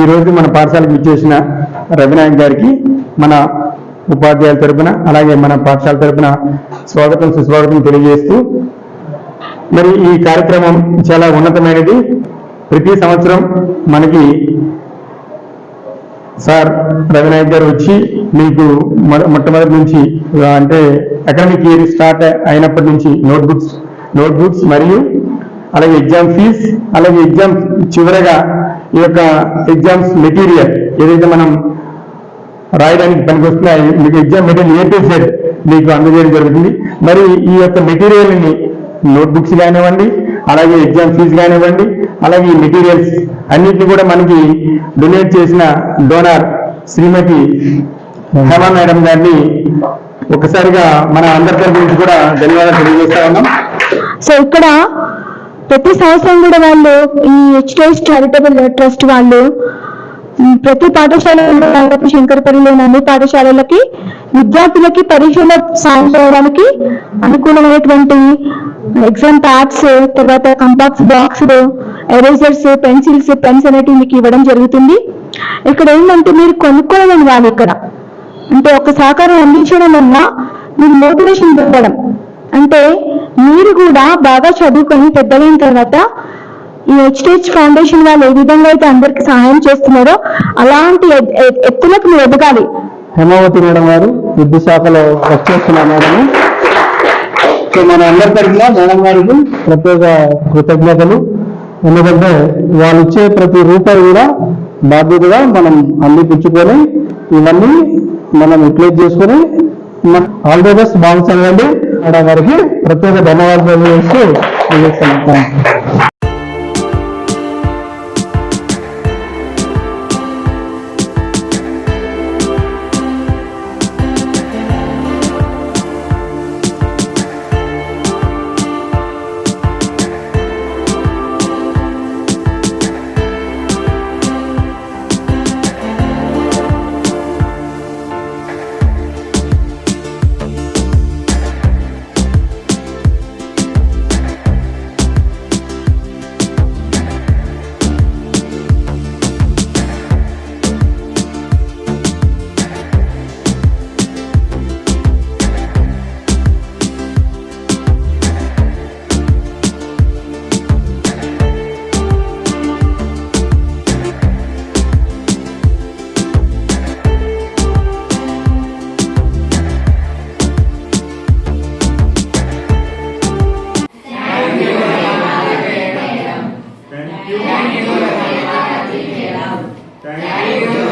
ఈరోజు మన పాఠశాలకు ఇచ్చేసిన రవినాయక్ గారికి మన ఉపాధ్యాయుల తరపున అలాగే మన పాఠశాల తరపున స్వాగతం సుస్వాగతం తెలియజేస్తూ, మరి ఈ కార్యక్రమం చాలా ఉన్నతమైనది. ప్రతి సంవత్సరం మనకి సార్ రవినాయక్ గారు వచ్చి మీకు మొట్టమొదటి నుంచి అంటే అకాడమిక్ ఇయర్ స్టార్ట్ అయినప్పటి నుంచి నోట్బుక్స్ మరియు అలాగే ఎగ్జామ్ ఫీజ్, అలాగే ఎగ్జామ్ చివరగా ఈ యొక్క ఎగ్జామ్స్ మెటీరియల్ ఏదైతే మనం రాయడానికి పనికొస్తున్నాయి మీకు exam material A to Z మీకు అందజేయడం జరుగుతుంది. మరి ఈ యొక్క మెటీరియల్ని నోట్బుక్స్ కానివ్వండి, అలాగే ఎగ్జామ్ ఫీజు కానివ్వండి, అలాగే ఈ మెటీరియల్స్ అన్నిటిని కూడా మనకి డొనేట్ చేసిన డోనార్ శ్రీమతి హేమా మేడం గారిని ఒకసారిగా మన అందరి తరఫు నుంచి కూడా ధన్యవాదాలు తెలియజేస్తా ఉన్నాం. సో ఇక్కడ ప్రతి సంవత్సరం కూడా వాళ్ళు ఈ హెచ్టిఎస్ చారిటబుల్ ట్రస్ట్ వాళ్ళు ప్రతి పాఠశాలలో శంకరపల్లిలోని అన్ని పాఠశాలలకి విద్యార్థులకి పరీక్షలో సాయం చేయడానికి అనుకూలమైనటువంటి ఎగ్జామ్ ప్యాడ్స్, తర్వాత కంపాక్స్ బాక్స్, ఎరేజర్స్, పెన్సిల్స్, పెన్స్ అనేటివి మీకు ఇవ్వడం జరుగుతుంది. ఇక్కడ ఏంటంటే మీరు కొనుక్కోవడం కాదు, ఇక్కడ అంటే ఒక సహకారం అందించడం వల్ల మీరు మోటివేషన్ పొందడం, అంటే మీరు కూడా బాగా చదువుకొని పెద్దలైన తర్వాత ఈ హెచ్టిహెచ్ ఫౌండేషన్ వాళ్ళు ఏ విధంగా అయితే అందరికి సహాయం చేస్తున్నారో అలాంటి ఎత్తులకు మీరు ఎదగాలి. హేమావతి మేడం గారు విద్యుత్ శాఖలో వర్క్ చేస్తున్నారు మేడం. సో మన అందరి తరఫున మేడం గారికి ప్రత్యేక కృతజ్ఞతలు. ఎందుకంటే వాళ్ళు ఇచ్చే ప్రతి రూపాయి కూడా బాధ్యతగా మనం అందిపుచ్చుకొని ఇవన్నీ మనం యూటిలైజ్ చేసుకొని ఆల్ ది బెస్ట్ బాగుంచండి. మేడం గారికి ప్రత్యేక ధన్యవాదాలు చేస్తూ ముగిస్తున్నాం. Thank you.